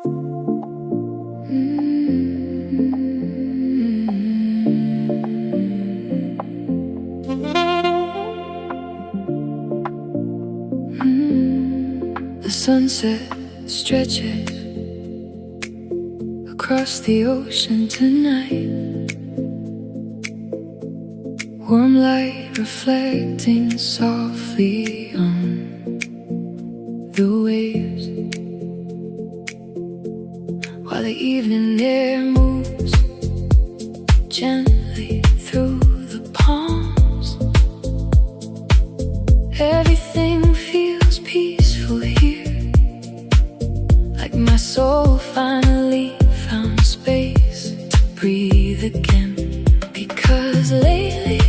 The sunset stretches across the ocean tonight. Warm light reflecting softly on the waves, while the evening air moves gently through the palms. Everything feels peaceful here, like my soul finally found space to breathe again. Because lately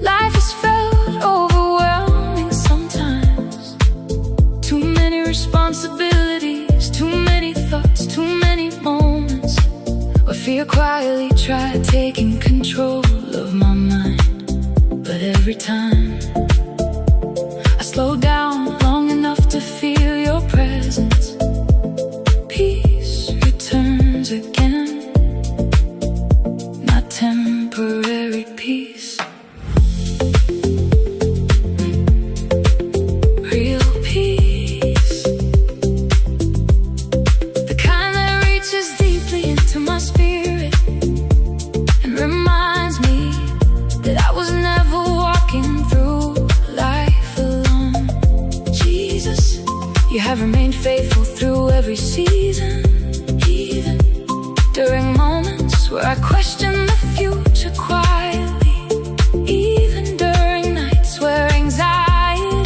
life has felt overwhelming sometimes. Too many responsibilities, too many thoughts, too many moments where fear quietly tried taking control of my mind. But every time I slow down long enough to feel your presence, peace returns again. Not temporary peace, real peace, the kind that reaches deeply into my spirit and reminds me that I was never walking through life alone. Jesus, you have remained faithful through every season, even during moments where I question the future quietly, even during nights where anxiety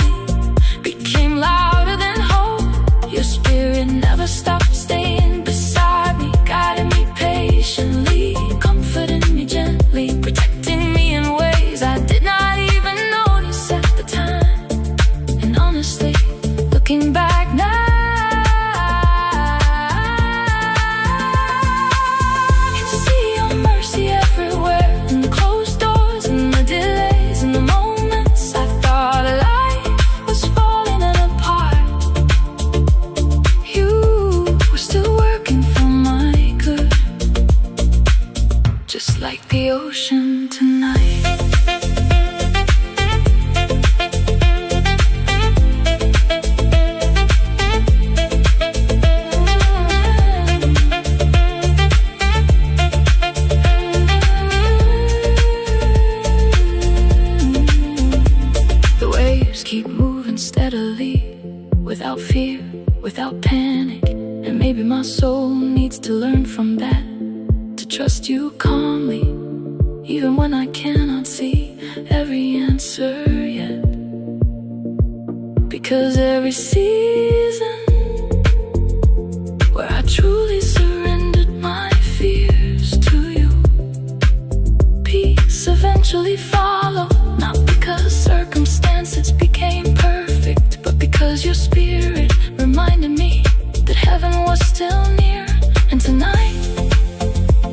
became louder than hope. Your spirit never stopped staying beside me, guiding me patiently, comforting me gently, protecting me in ways I did not even notice at the time. And honestly, looking back now, I can see your mercy everywhere, in the closed doors, in the delays, in the moments I thought life was falling apart. You were still working for my good, just like the ocean tonight. The waves keep moving steadily, without fear, without panic. And maybe my soul needs to learn from that, to trust you calmly, even when I cannot see every answer yet. Because every season where I truly surrendered my fears to you, peace eventually followed. Not because circumstances became perfect, but because your spirit reminded me that heaven was still near. And tonight,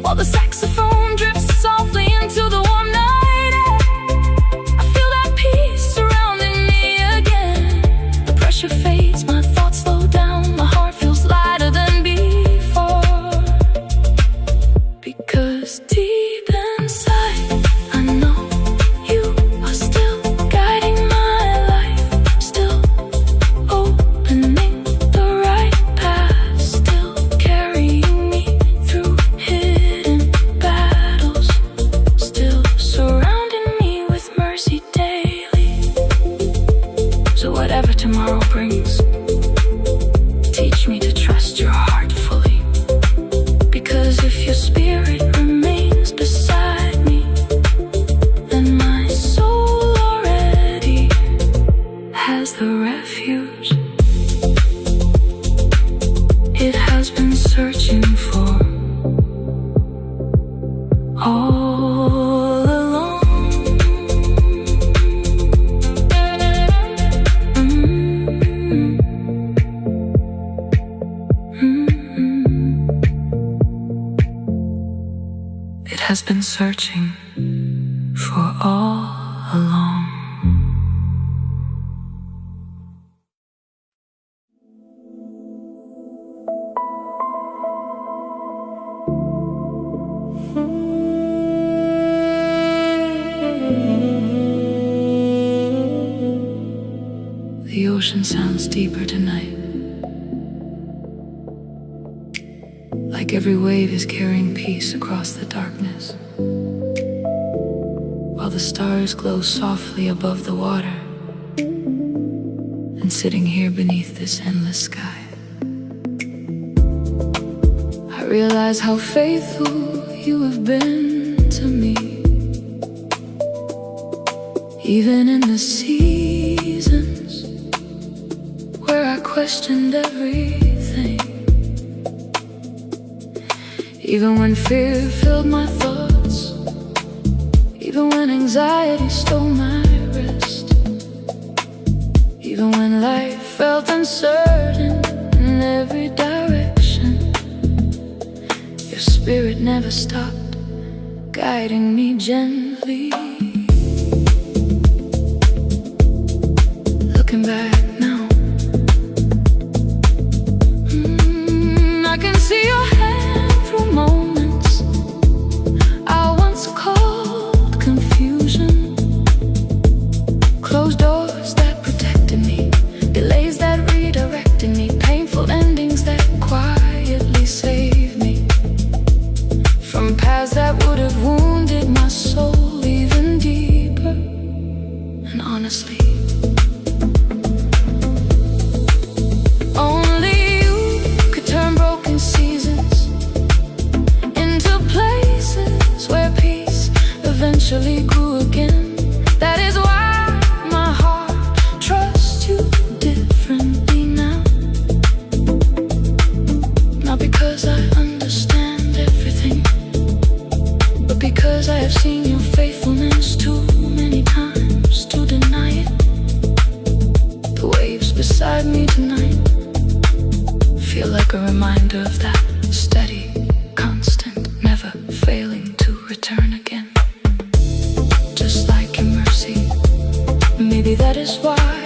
while the saxophone drifts softly into the warm night air, I feel that peace surrounding me again. The pressure fades, my thoughts slow down, my heart feels lighter than before. Because deep inside, I know you are still guiding my life, still opening the right path, still carrying me through hidden battles, still surrounding me with mercy daily. So whatever tomorrow brings, teach me to trust your heart fully. Because if your spirit remains beside me, then my soul already has the refuge it has been searching for all along. It has been searching for all along. ocean sounds deeper tonight. Like every wave is carrying peace across the darkness, while the stars glow softly above the water. And sitting here beneath this endless sky, I realize how faithful you have been to me. Even in the seasons where I questioned everything, even when fear filled my thoughts, even when anxiety stole my rest, even when life felt uncertain in every direction, your spirit never stopped guiding me gently. Looking back now, I can see your hand through moments I once called confusion. Closed doors that protected me, delays that redirected me, painful endings that quietly saved me from paths that would have wounded my soul even deeper. And honestly, only you could turn broken seasons into places where peace eventually grew again. That is why my heart trusts you differently now. Not because I understand everything, but because I have seen your faithfulness too many times to deny it. The waves beside me tonight feel like a reminder of that steady, constant, never failing to return again. Just like your mercy, maybe that is why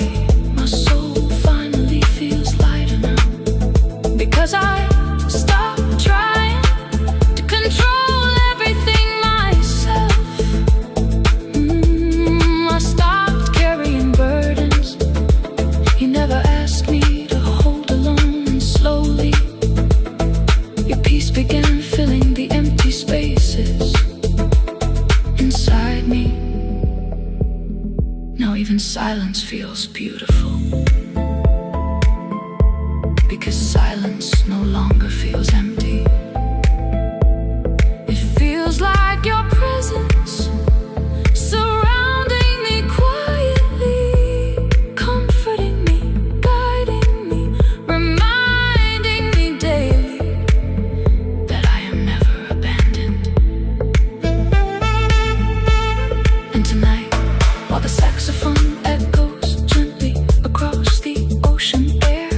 my soul finally feels lighter now. Because I stopped trying to control everything myself. I stopped carrying burdens you never asked me to hold alone, and slowly your peace began filling the empty spaces inside me. Now even silence feels beautiful, because silence no longer feels empty. It feels like your presence surrounding me quietly, comforting me, guiding me, reminding me daily that I am never abandoned. And tonight, while the saxophone echoes gently across the ocean air,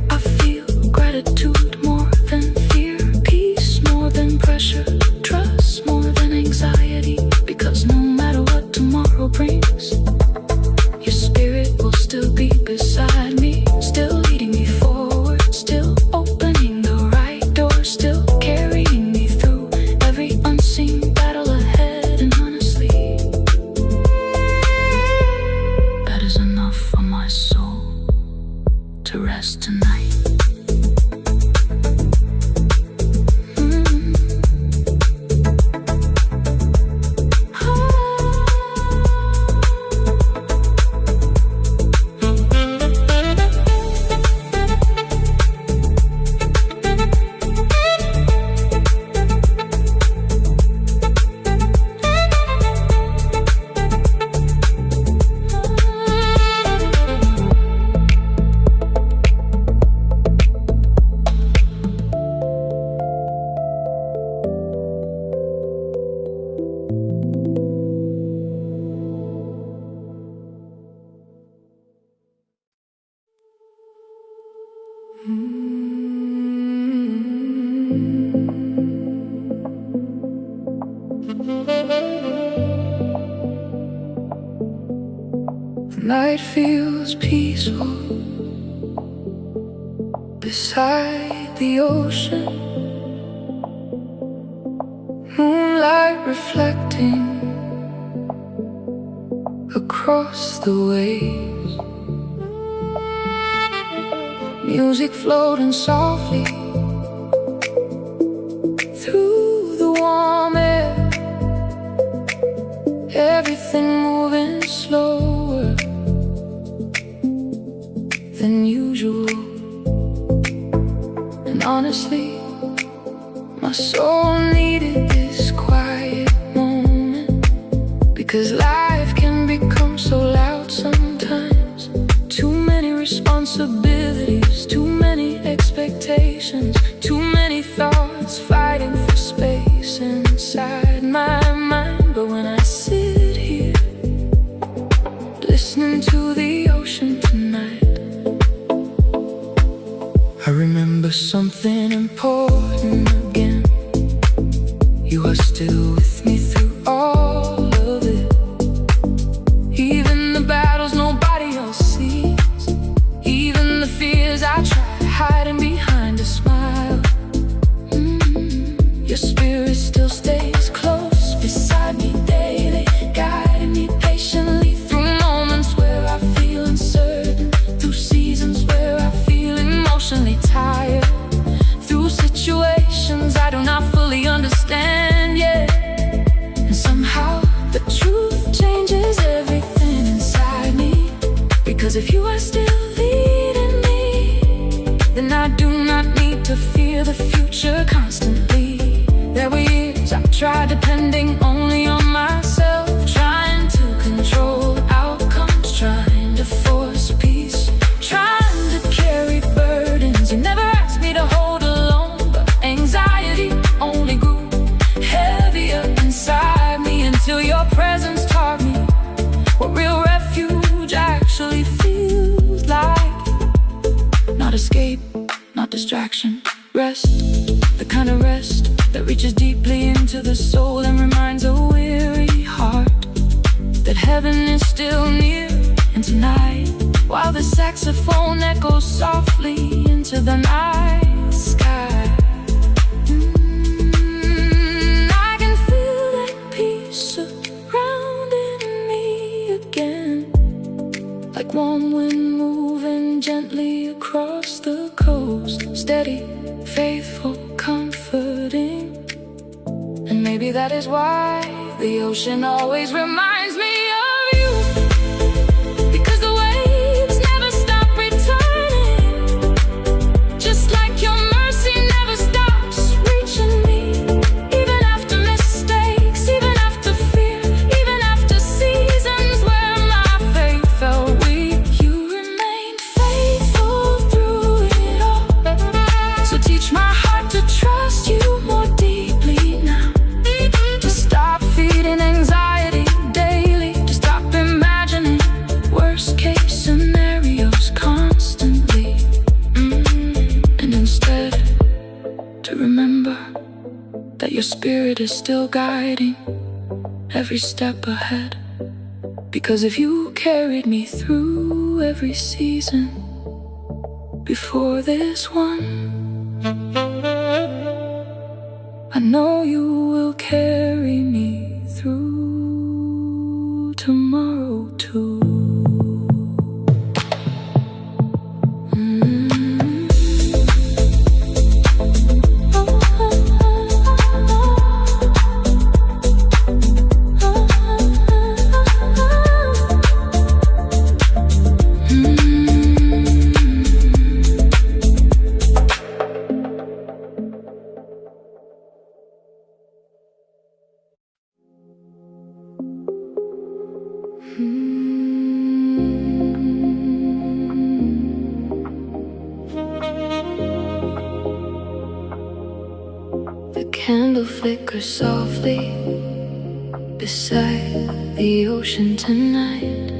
I feel gratitude more than fear, peace more than pressure, trust more than anxiety. Because no matter what tomorrow brings, your spirit will still be beside me, still leading me forward, still opening the right door, still carrying me through every unseen battle ahead. And honestly, that is enough for my soul to rest tonight. Night feels peaceful beside the ocean, moonlight reflecting across the waves. music floating softly through the warm air, everything moving slower than usual. And honestly, my soul needed this quiet moment, because life can become so loud sometimes. Too many responsibilities, too many expectations, too many thoughts fighting for space inside my mind. But when I sit here listening to the ocean tonight, I remember something important again. You are still with me through all of it, even the battles nobody else sees, even the fears I try hiding behind a smile. Your spirit still stays close beside me daily, guiding me patiently through moments where I feel uncertain, through seasons where I feel emotionally tired, through situations I do not fully understand yet. And somehow the truth changes everything inside me, because if you are still leading me, then I do not need to fear the future constantly. There were years I tried depending only on myself, trying to control outcomes, trying to force peace, trying to carry burdens you never asked me to hold alone. But anxiety only grew heavier inside me, until your presence taught me what real refuge actually feels like. Not escape, not distraction, rest, the kind of rest that reaches deeply into the soul and reminds a weary heart that heaven is still near. And tonight, while the saxophone echoes softly into the night sky, I can feel that peace surrounding me again, like warm wind moving gently across the coast, steady, faithful, comforting. And maybe that is why the ocean always reminds me of you, because the waves never stop returning, just like your mercy never stops reaching me. Even after mistakes, even after fear, even after seasons where my faith felt weak, you remained faithful through it all. So teach my heart to trust you more deeply now, to stop feeding anxiety daily, to stop imagining worst case scenarios constantly, and instead to remember that your spirit is still guiding every step ahead. Because if you carried me through every season before this one, I know you will carry me through tomorrow too. The candle flickers softly beside the ocean tonight,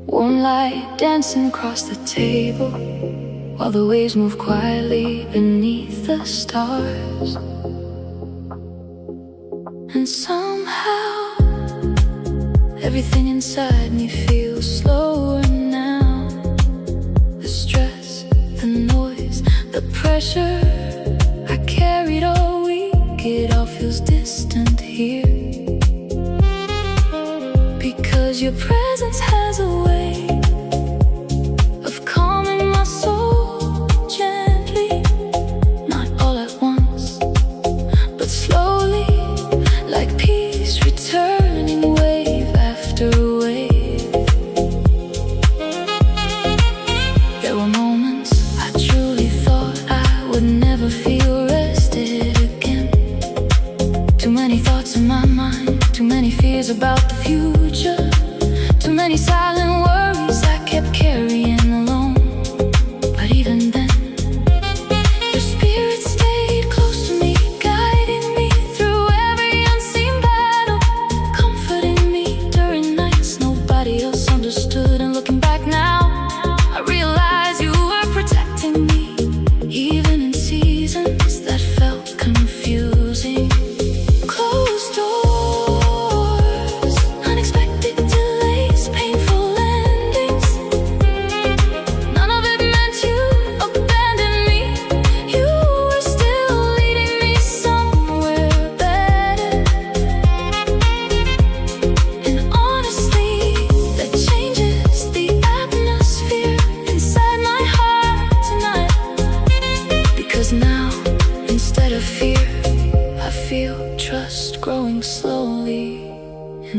warm light dancing across the table, while the waves move quietly beneath the stars. And somehow everything inside me feels slower now. The stress, the noise, the pressure I carried all week, it all feels distant here, because your presence has a way of calming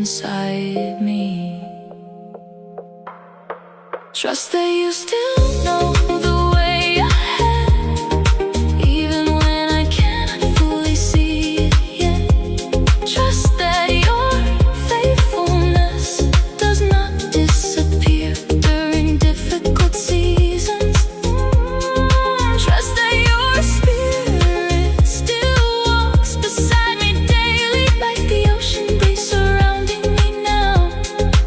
inside me. Trust that you still know the way ahead, even when I cannot fully see it yet. Trust that your faithfulness does not disappear during difficult seasons. Trust that your spirit still walks beside me daily, like the ocean breeze surrounding me now.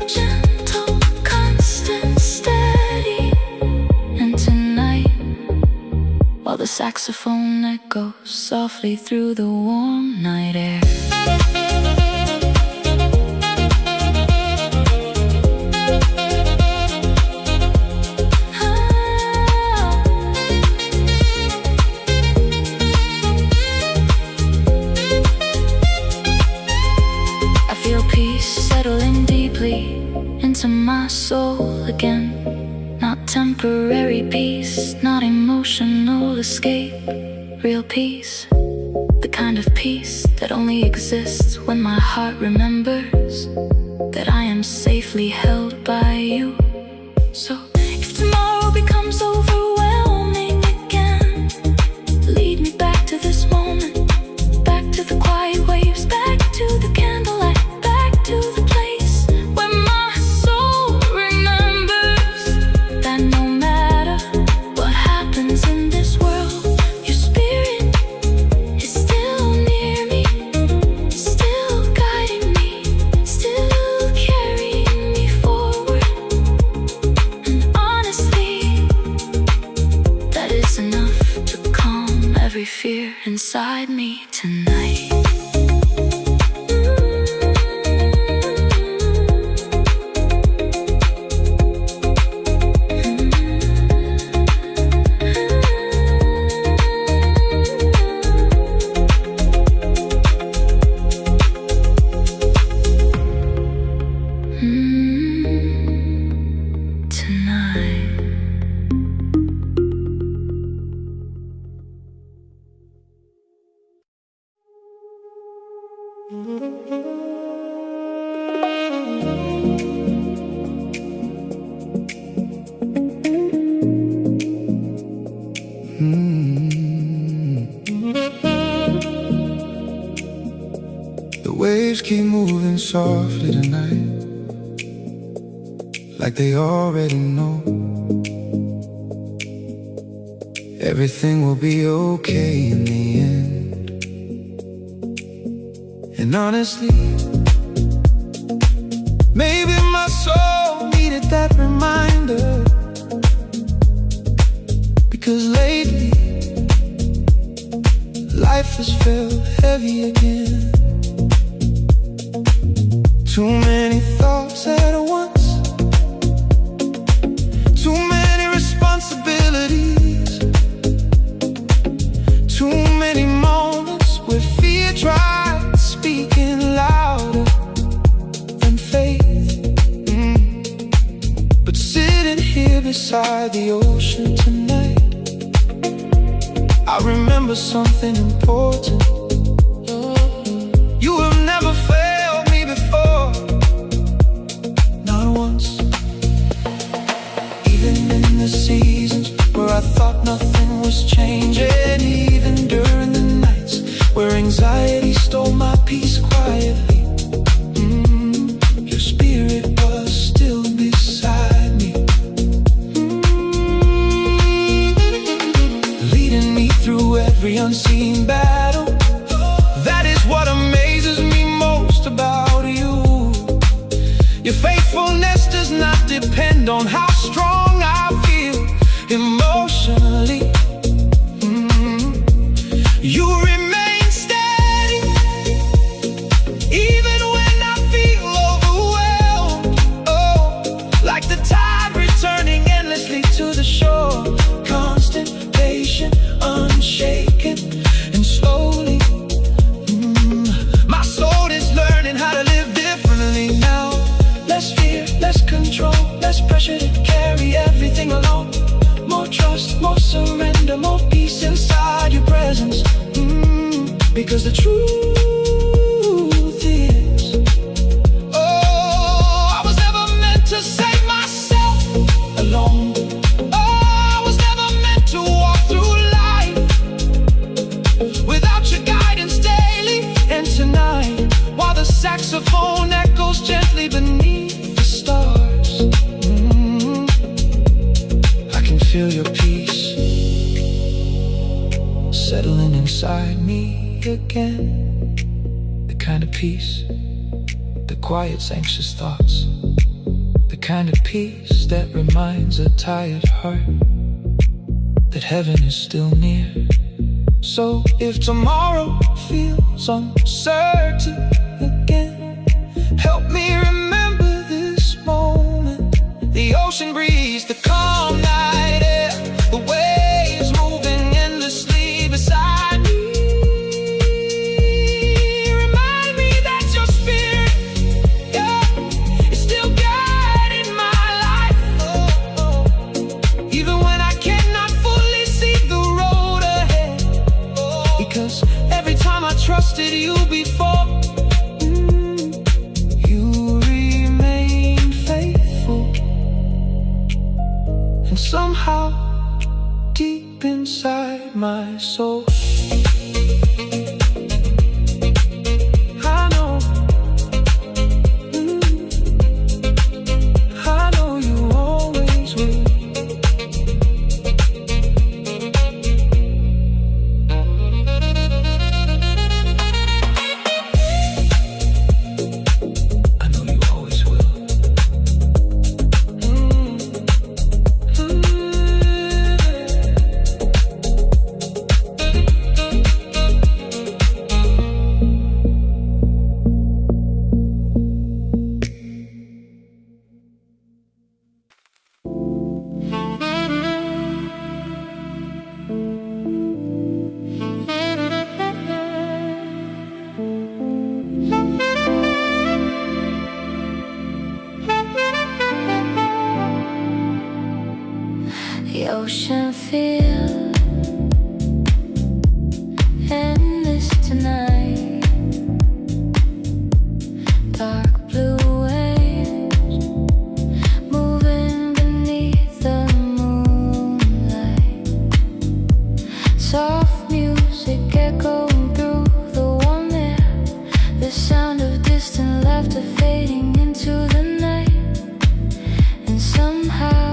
Gentle, constant, steady. And tonight, while the saxophone echoes softly through the warm night air, I feel peace settling deeply into my soul again. Not temporary peace, not emotional escape. Real peace, the kind of peace that only exists when my heart remembers that I am safely held by you. So if tomorrow becomes overwhelming again, lead me back to this moment, back to the quiet waves, back to the candlelight, back to the place where my soul remembers that no matter what happens in this world, your spirit is still near me, still guiding me, still carrying me forward. And honestly, that is enough to calm every fear inside me tonight. Tonight. The waves keep moving softly tonight, like they already know everything will be okay in the end. And honestly, maybe my soul needed that reminder, because lately life has felt heavy again. Too many thoughts at once, too many responsibilities, too many moments where fear tried speaking louder than faith. But sitting here beside the ocean tonight, I remember something important. You have never failed me before, not once. Even in the seasons where I thought nothing was changing, even during the nights where anxiety stole my peace quietly, your spirit was still beside me, leading me through every unseen battle. That is what amazes me most about you. Your faithfulness does not depend on how strong I feel emotionally. You remain steady, even when I feel overwhelmed. Oh, like the tide returning endlessly to the shore. Constant, patient, unshaken, and slowly my soul is learning how to live differently now. Less fear, less control, less pressure to carry everything alone. More trust, more surrender, more peace inside your presence. Because the truth is, oh, feel your peace settling inside me again. The kind of peace that quiets anxious thoughts, the kind of peace that reminds a tired heart that heaven is still near. So if tomorrow feels uncertain again, help me remember this moment. The ocean breeze, the calm night air, the waves moving endlessly beside me. Remind me that your spirit, yeah, is still guiding my life. Even when I cannot fully see the road ahead, because every time I trusted you before, you remain faithful. And somehow, deep inside my soul, I know, I know you always will. I know you always will. The ocean feels endless tonight. Dark blue waves moving beneath the moonlight. Soft music echoing through the warm air. The sound of distant laughter fading into the night. And somehow,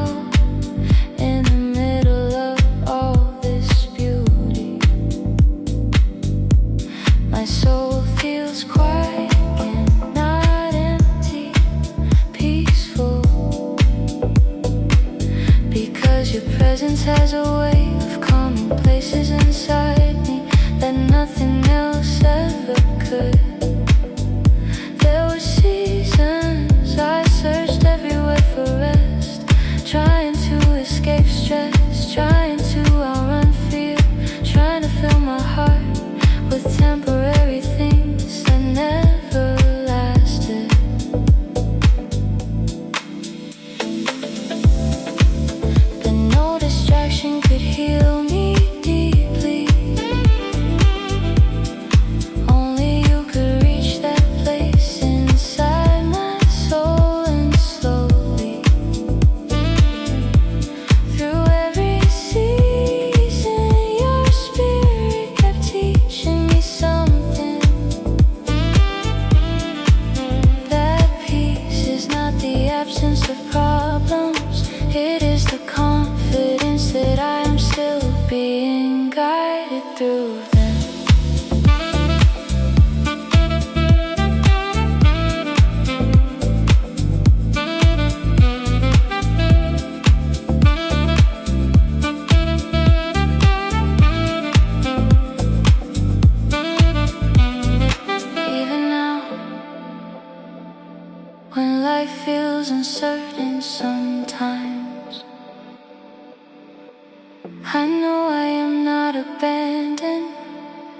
in the middle of all this beauty, my soul feels quiet and not empty, peaceful. Because your presence has a way of calming places inside me that nothing else ever could. There were seasons I searched everywhere for rest, trying to escape stress, trying to outrun fear, trying to fill my heart with temporary things that never lasted. But no distraction could heal me deeply. Only you could reach that place inside my soul, and slowly, through every season, your spirit kept teaching me something. That peace is not the absence of problems, it is the confidence that I am still being guided through them. Even now, when life feels uncertain sometimes, I know I am not abandoned,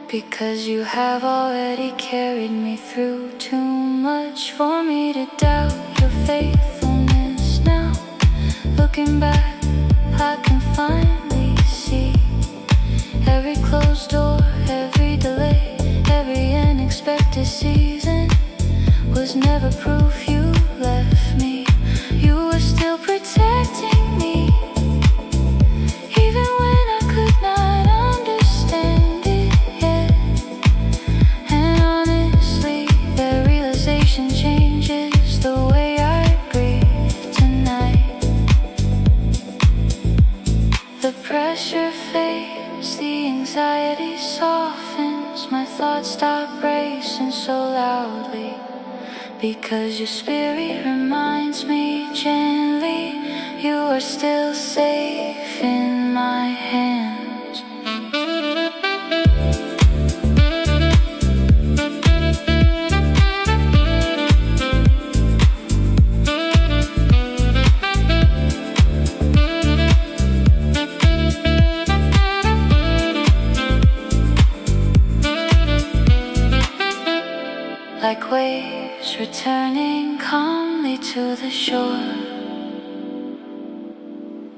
because you have already carried me through too much for me to doubt your faithfulness now. Looking back, I can finally see every closed door, every delay, every unexpected season was never proof you left me. You were still protecting me, even when I could not understand it yet. And honestly, that realization changes the way I breathe tonight. The pressure fades, the anxiety softens. My thoughts stop racing so loudly, because your spirit reminds me gently you are still safe in my hands. Like waves returning calmly to the shore,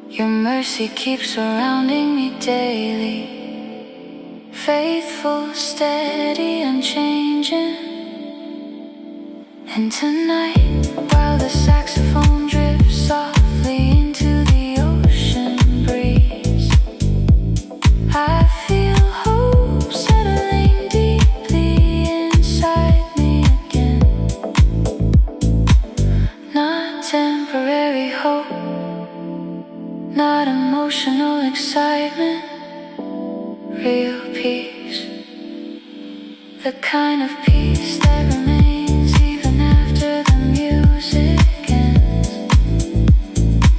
your mercy keeps surrounding me daily. Faithful, steady, unchanging. And tonight, while the saxophone drifts softly into the ocean breeze, I feel hope settling deeply inside me again. Not temporary hope, not emotional excitement, real peace. The kind of peace that remains even after the music ends.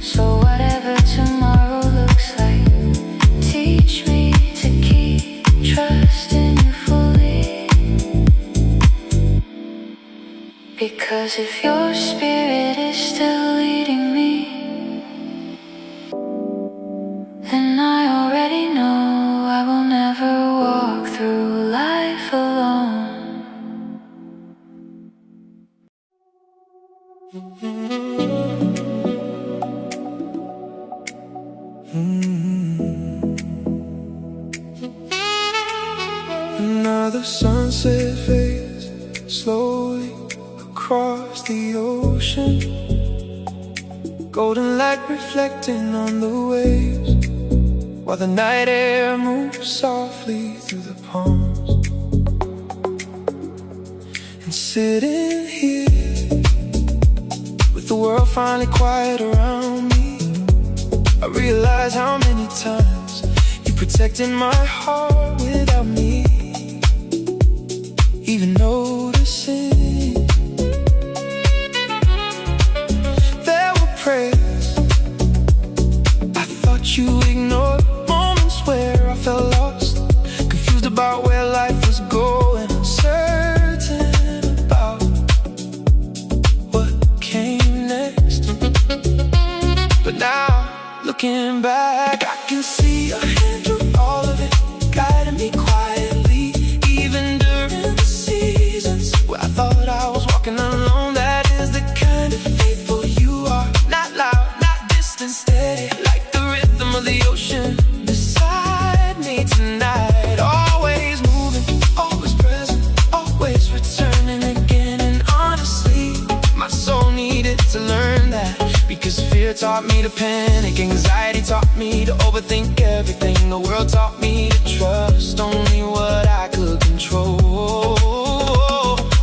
So whatever tomorrow looks like, teach me to keep trusting you fully. Because if your spirit is still leading me, then I already know I will never walk through life alone. Another sunset fades slowly across the ocean, golden light reflecting on the waves, while the night air moves softly through the palms. And sitting here, with the world finally quiet around me, I realize how many times you protected my heart without me even noticing. There were prayers I thought you ignored, moments where I felt lost, confused about where life was going, uncertain about what came next. But now, looking back, I can see your hand through all of it, guiding me quietly, even during the seasons where I thought I was walking alone. That is the kind of faithful you are, not loud, not distant, steady, like the rhythm of the ocean beside me tonight. Always moving, always present, always returning again. And honestly, my soul needed to learn that, because fear taught me to panic, anxiety taught me to overthink everything. The world taught me to trust only what I could control.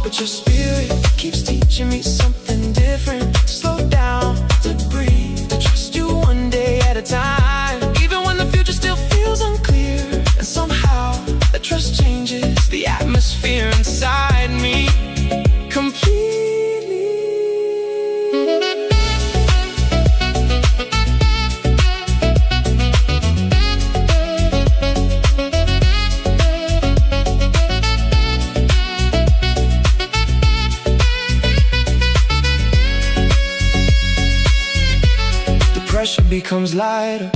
But your spirit keeps teaching me something different, to slow down, to breathe, to trust you one day at a time, even when the future still feels unclear. And somehow that trust changes the atmosphere inside me completely. Pressure becomes lighter,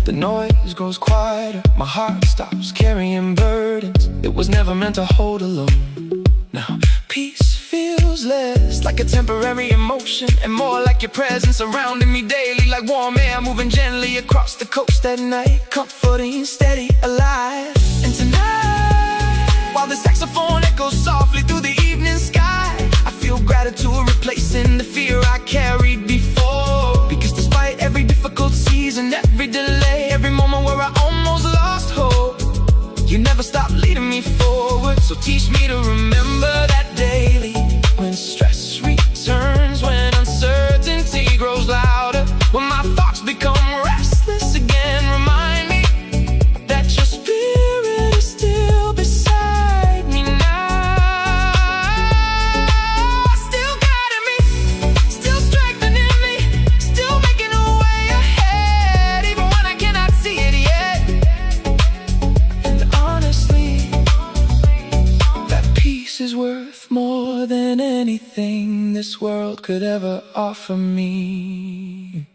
the noise grows quieter, my heart stops carrying burdens it was never meant to hold alone. Now peace feels less like a temporary emotion and more like your presence surrounding me daily, like warm air moving gently across the coast at night, comforting, steady, alive. And tonight, while the saxophone echoes softly through the evening sky, I feel gratitude replacing the fear I carried before. Because despite every difficult season, every delay, every moment where I almost lost hope, you never stop leading me forward. So teach me to remember that daily, when stress returns, when uncertainty grows louder, when my thoughts become restless again. Remind this world could ever offer me.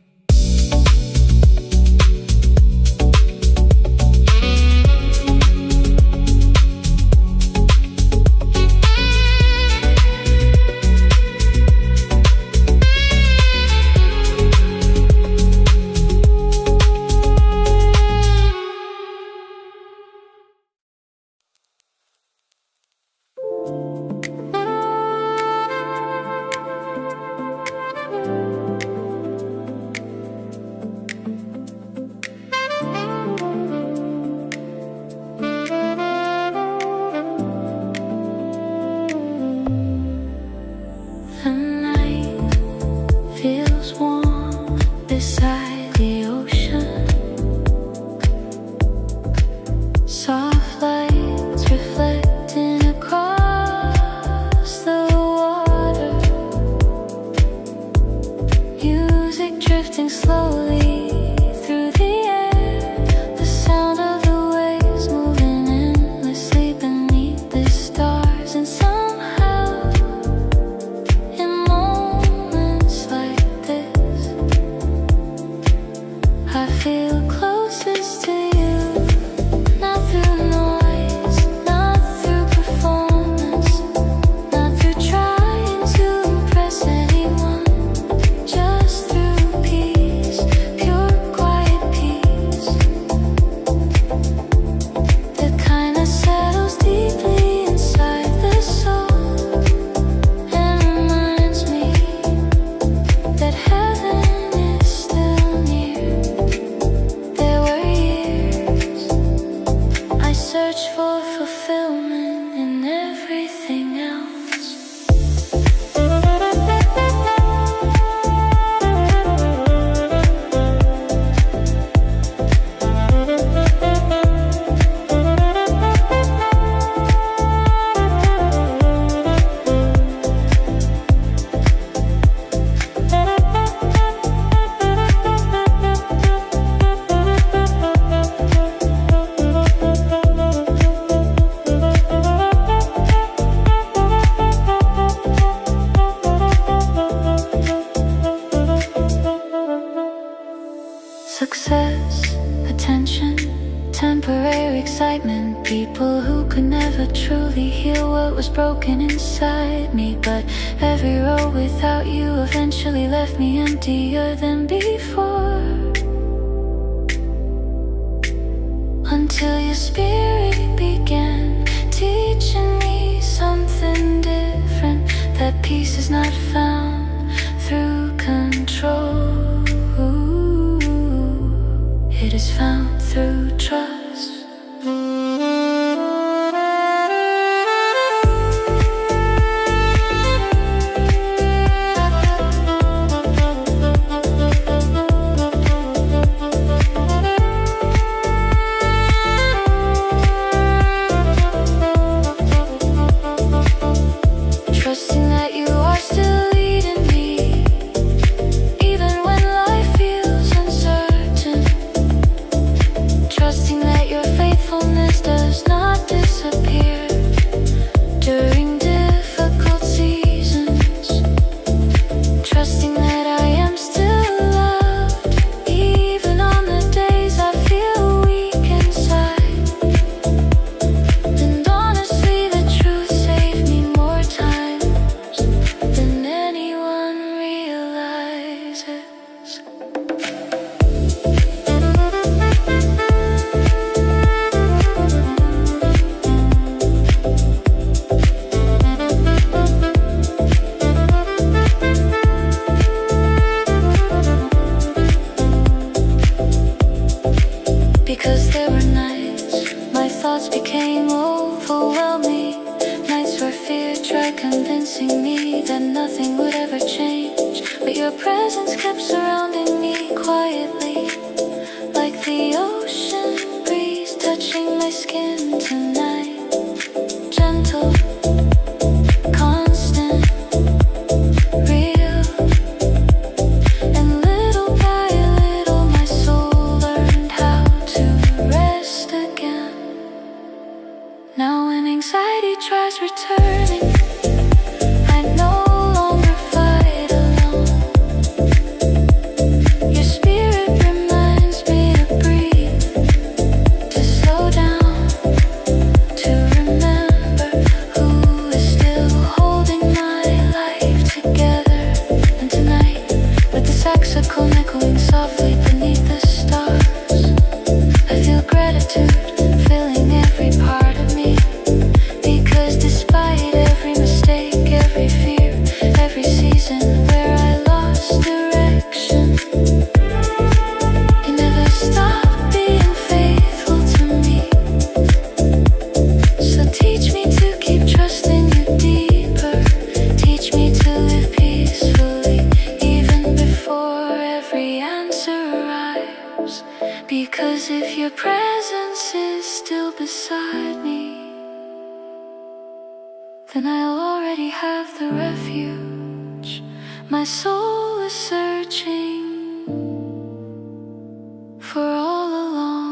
The night feels warm beside the ocean. Soft lights reflecting across the water. Music drifting slowly through the air. The sound of the waves moving endlessly beneath the stars. And somehow, in moments like this, I feel closest to you. Not through noise, not through performance, not through trying to impress anyone. Just through peace, pure quiet peace. The kind that settles deeply inside the soul and reminds me that heaven is still near. There were years I searched for fulfillment in everything else. Success, attention, temporary excitement. People who could never truly heal what was broken inside me. But every road without you eventually left me emptier than before. Until your spirit began teaching me something different. That peace is not found through control. It is found through trust. Trusting that you are still leading me, even when life feels uncertain. Trusting that your faithfulness does not disappear during difficult seasons. Trusting that I am still loved, even on the days I feel weak inside. And honestly, the truth saved me more times than anyone realizes. Because there were nights my thoughts became overwhelming. Nights where fear tried convincing me that nothing would ever change. But your presence kept surrounding me quietly, like the ocean breeze touching my skin tonight. Gentle, constant, real. And little by little my soul learned how to rest again. Now when anxiety tries returning, I no longer fight. Because if your presence is still beside me, then I already have the refuge my soul is searching for all along.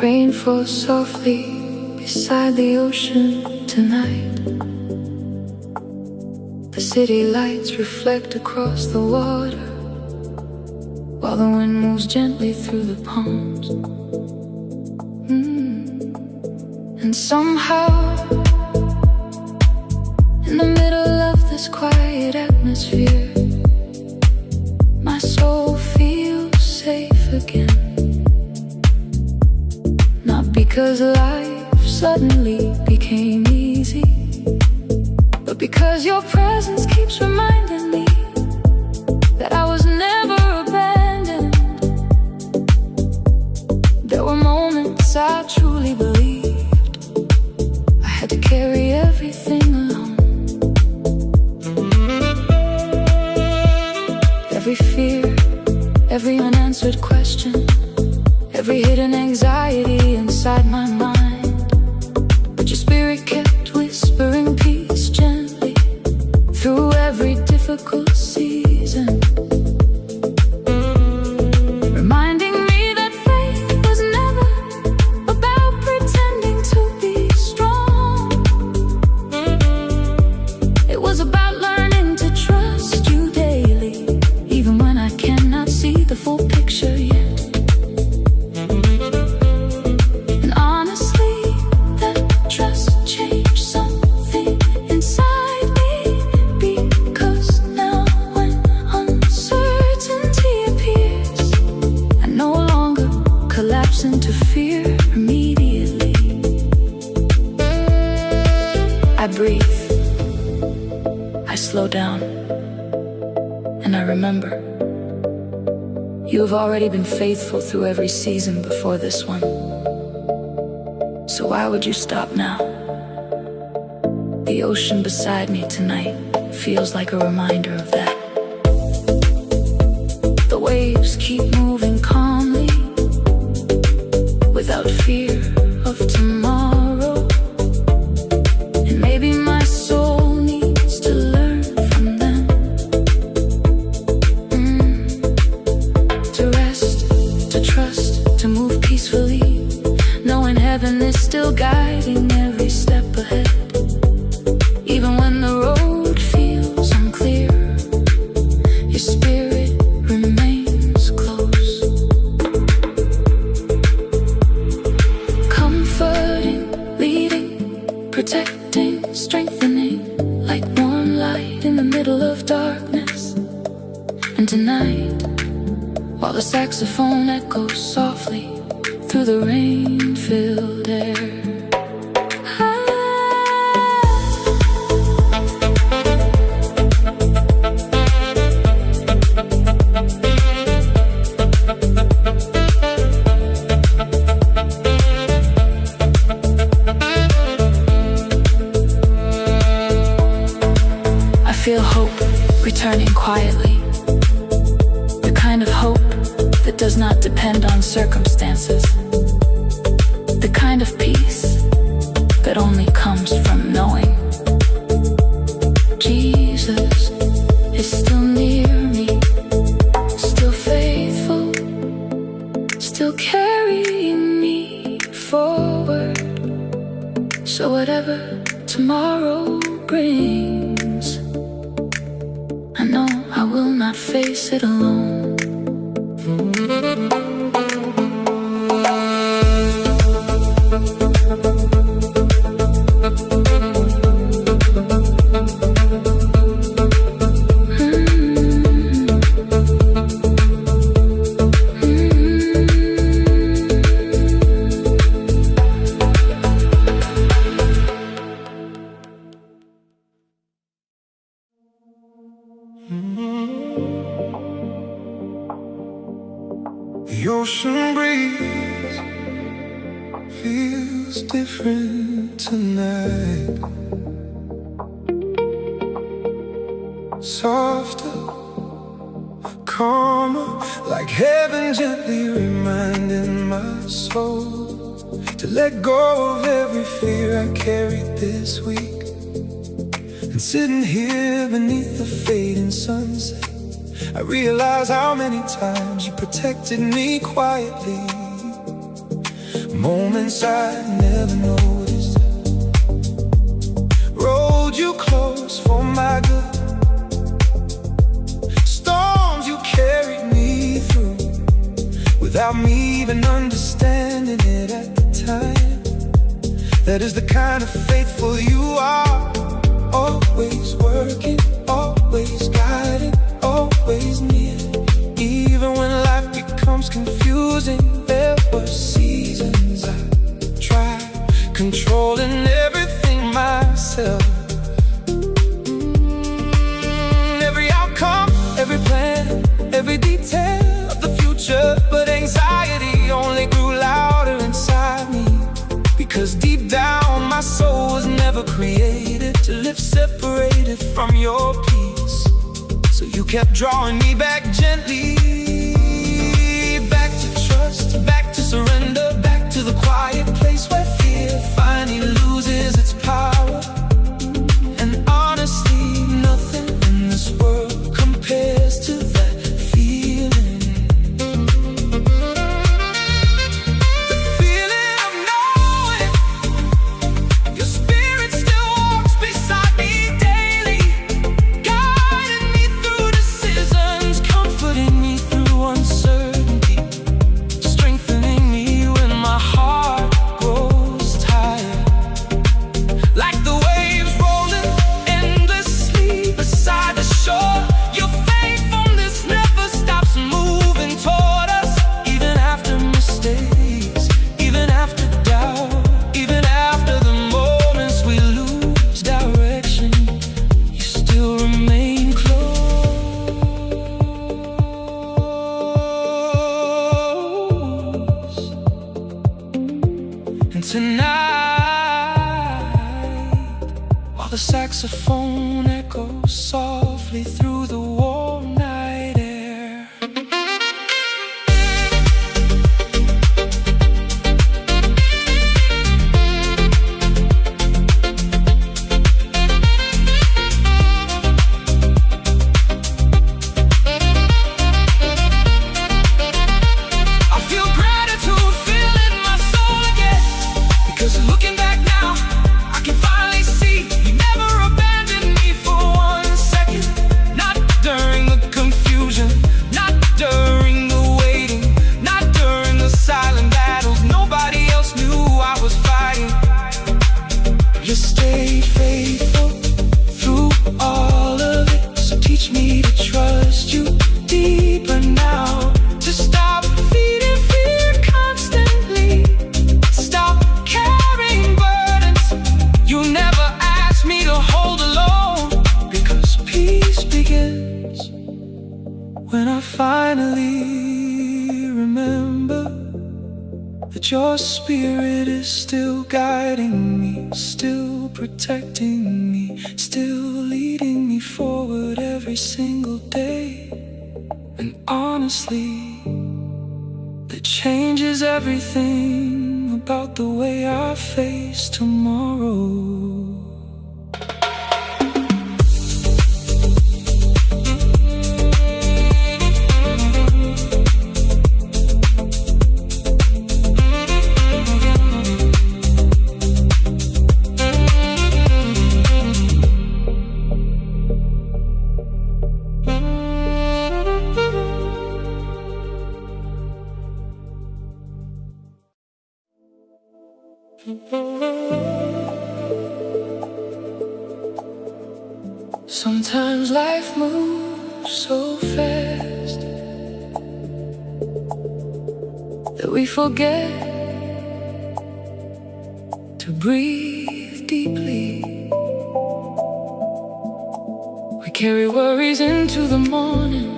Rain falls softly beside the ocean tonight. The city lights reflect across the water, while the wind moves gently through the palms. And somehow, in the middle of this quiet atmosphere, my soul feels safe again. Because life suddenly became easy, but because your presence keeps reminding me that I was never abandoned. There were moments I truly believed I had to carry everything alone. Every fear, every unanswered question, every hidden anxiety inside my mind, but your spirit kept whispering peace gently through every difficult season, reminding me that faith was never about pretending to be strong. It was about learning to trust you daily, even when I cannot see the full picture yet. Into fear immediately. I breathe, I slow down, and I remember you have already been faithful through every season before this one. So why would you stop now? The ocean beside me tonight feels like a reminder of that. The waves keep moving calmly, without fear of tomorrow. And maybe my soul needs to learn from them, to rest, to trust, to move peacefully, knowing heaven is still guiding every step ahead. Even when the road feels unclear, your spirit remains close. Protecting, strengthening, like warm light in the middle of darkness. And tonight, while the saxophone echoes softly through the rain-filled air, I feel hope returning quietly, the kind of hope that does not depend on circumstances, the kind of peace that only comes from knowing Jesus is still near me, still faithful, still carrying me. whatever tomorrow brings. I know I will not face it alone. The ocean breeze feels different tonight. Softer, calmer, like heaven gently reminding my soul to let go of every fear I carried this week. And sitting here beneath the fading sunset, I realize how many times you protected me quietly. Moments I never noticed, rolled you close for my good. Storms you carried me through, without me even understanding it at the time. That is the kind of faithful you are. Always working, always guiding, always near. Even when life becomes confusing, there were seasons I tried controlling everything myself. Every outcome, every plan, every detail of the future. But anxiety only grew louder inside me, because deep down my soul was never created to live separated from your peace. So you kept drawing me back gently, back to trust, back to surrender, back to the quiet place where fear finally loses its power. And honestly, nothing in this world compares to that feeling. The feeling of knowing your spirit still walks beside me daily, guiding me through decisions, comforting me through uncertainty, strengthening me when my heart grows tired. Like the waves rolling endlessly beside the shore, your faithfulness never stops moving toward us. Even after mistakes, even after doubt, even after the moments we lose direction, you still remain close. And tonight, while the saxophone echoes softly through the warm night air, I feel gratitude filling my soul again. Because looking back now, I can finally see you never abandoned me for 1 second. Not during the confusion, not during the waiting, not during the silent battles nobody else knew I was fighting. You stayed faithful through all of it, so teach me to trust you deeper now. To stop feeding fear constantly, stop carrying burdens you never asked me to hold alone. Because peace begins when I finally remember that your spirit is still guiding me, still protecting me, still leading me forward every single day. And honestly, that changes everything about the way I face tomorrow. Sometimes life moves so fast that we forget to breathe deeply. We carry worries into the morning,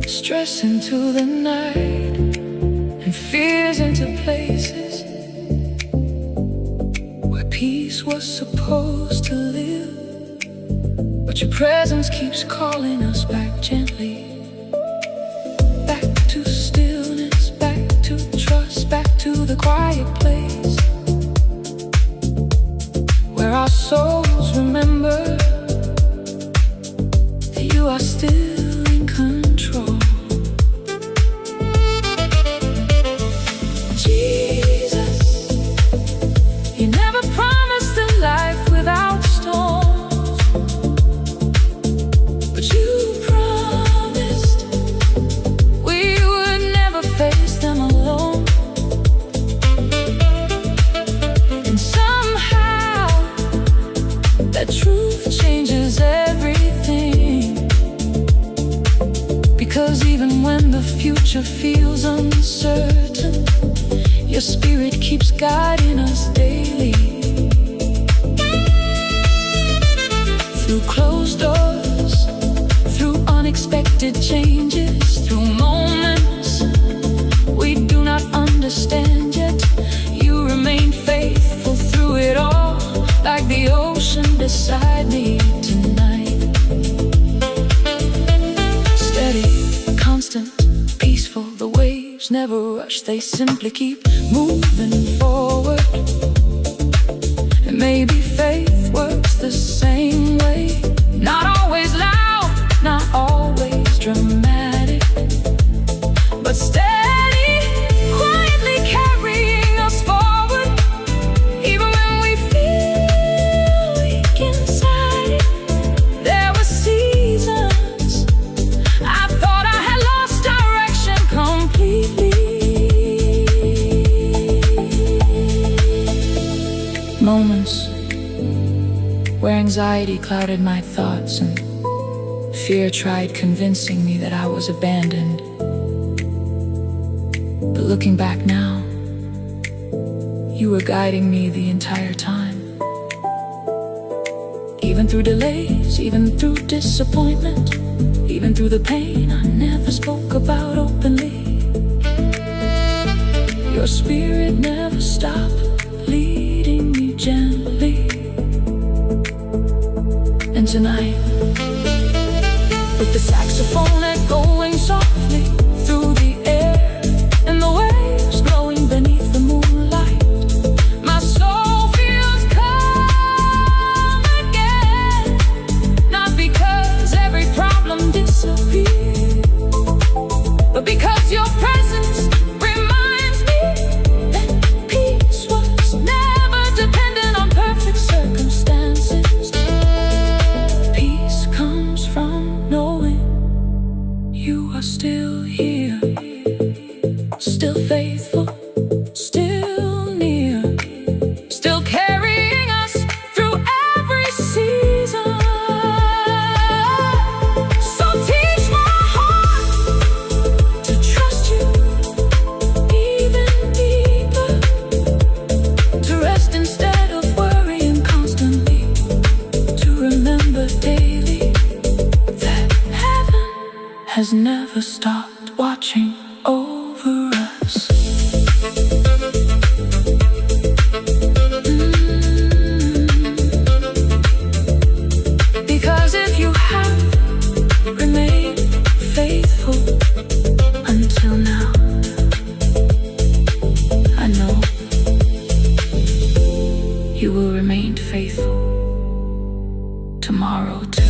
stress into the night, and fears into places where peace was supposed to live. But your presence keeps calling us back gently, back to stillness, back to trust, back to the quiet place where our souls remember that you are still in control. Jesus, you never promised a life without storms, but you promised we would never face them alone. And somehow that truth changes everything, because even when the future feels uncertain, your spirit keeps guiding us daily. Through closed doors, through unexpected changes, through moments we do not understand yet, you remain faithful through it all, like the ocean beside me tonight. Steady, constant, peaceful, the waves never rush, they simply keep moving forward. And maybe faith works the same way, not always loud, not always dramatic, but steady, quietly carrying us forward. Even when we feel weak inside, there were seasons I thought I had lost direction completely. Moments where anxiety clouded my thoughts and fear tried convincing me that I was abandoned. But looking back now, you were guiding me the entire time. Even through delays, even through disappointment, even through the pain I never spoke about openly, your spirit never stopped leading me gently. And tonight, with the saxophone echoing softly through the air and the waves glowing beneath the moonlight, my soul feels calm again. Not because every problem disappeared, but because your presence reminds me that peace was never dependent on perfect circumstances. Peace comes from knowing you are still here, still faithful, still near, still carrying us through every season. So teach my heart to trust you even deeper, to rest instead of worrying constantly, to remember daily that heaven has never stopped watching over us. Because if you have remained faithful until now, I know you will remain faithful tomorrow too.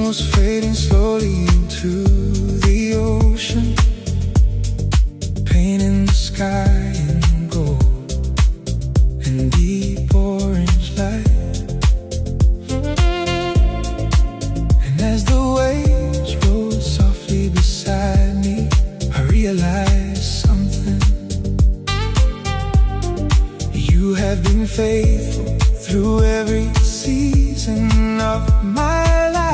Was fading slowly into the ocean, painting the sky in gold and deep orange light. And as the waves rolled softly beside me, I realized something. You have been faithful through every season of my life.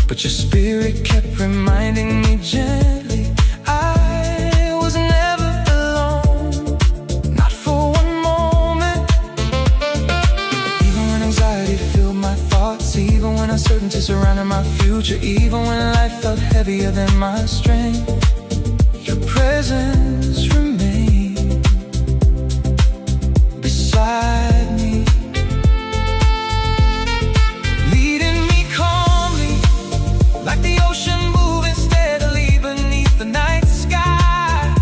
But your spirit kept reminding me gently I was never alone, not for one moment. Even when anxiety filled my thoughts, even when uncertainty surrounded my future, even when life felt heavier than my strength, your presence remained beside me. Like the ocean moving steadily beneath the night sky.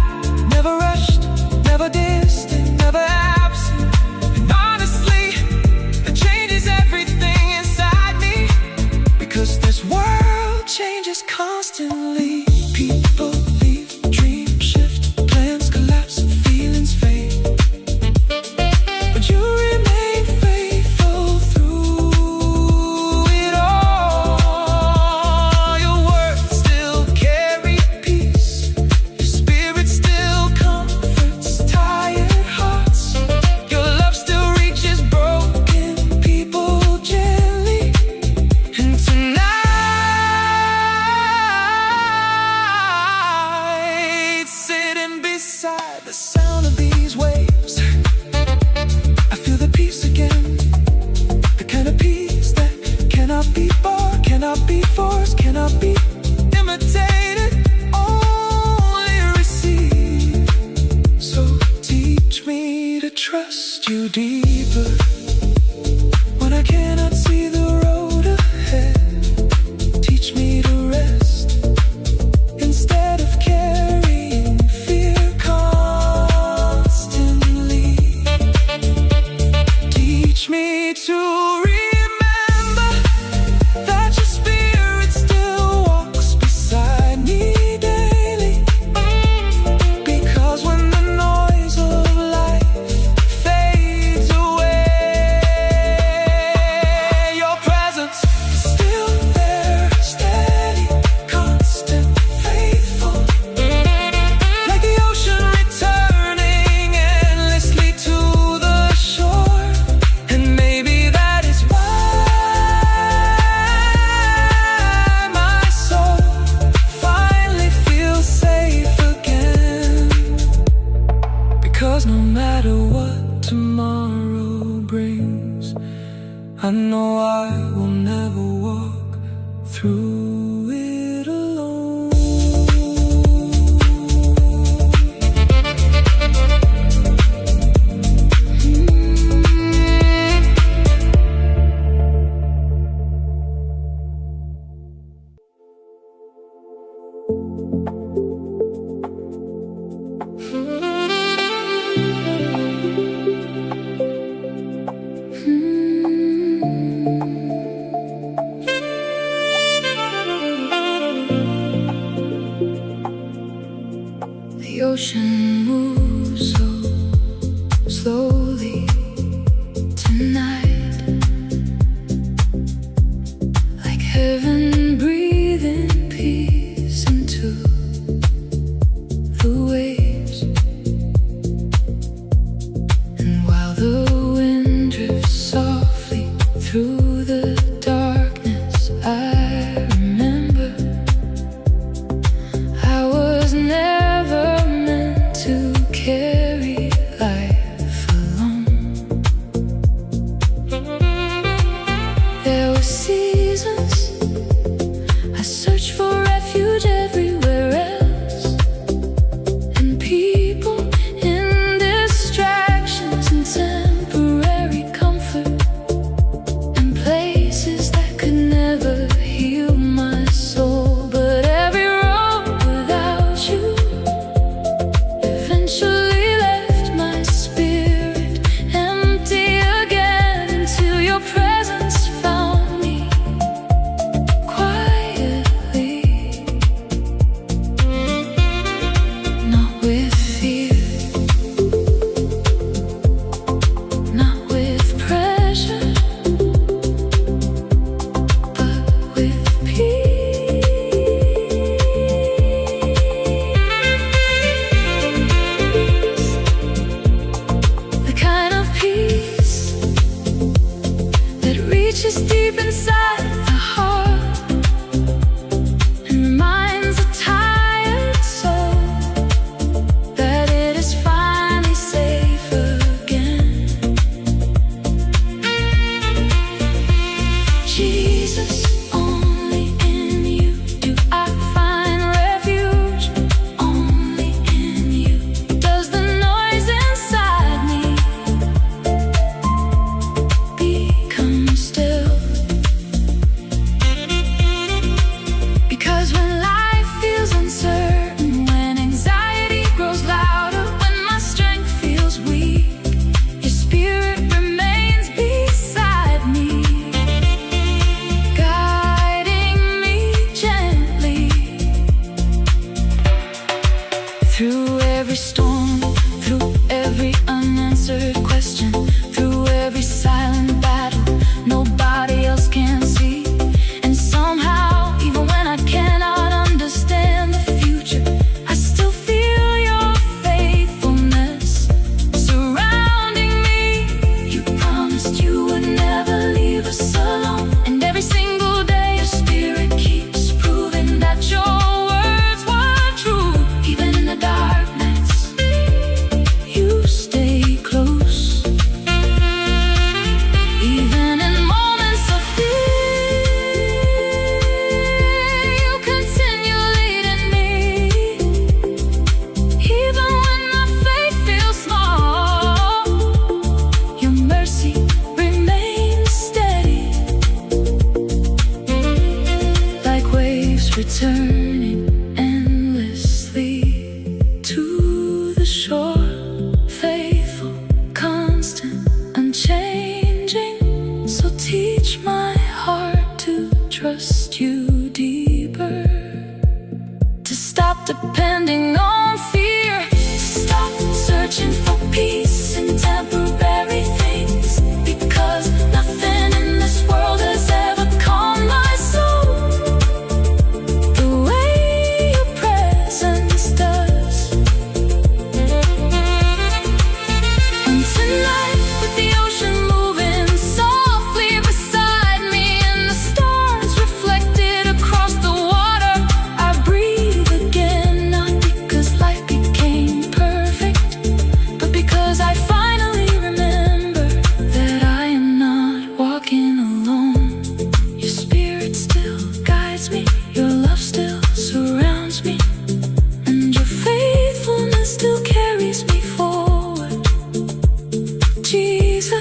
Never rushed, never distant, never absent. And honestly, it changes everything inside me, because this world changes constantly. People leave, dreams shift, plans collapse, feelings fade. But you remain faithful through it all. The sound of these waves, I feel the peace again. The kind of peace that cannot be bought, cannot be forced, cannot be imitated, only received. So teach me to trust you deeper when I cannot see the road ahead. Teach me to rest instead of carrying fear. Teach me to remember that your spirit still walks beside me daily. Because when the noise of life fades away, your presence is still there, steady, constant, faithful. Like the ocean returning endlessly to the shore. And maybe that is why my soul finally feels safe again. Because no matter what tomorrow brings, I know I will never walk through it alone.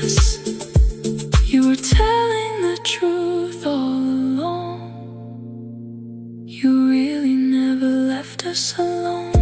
us. You were telling the truth all along. You really never left us alone.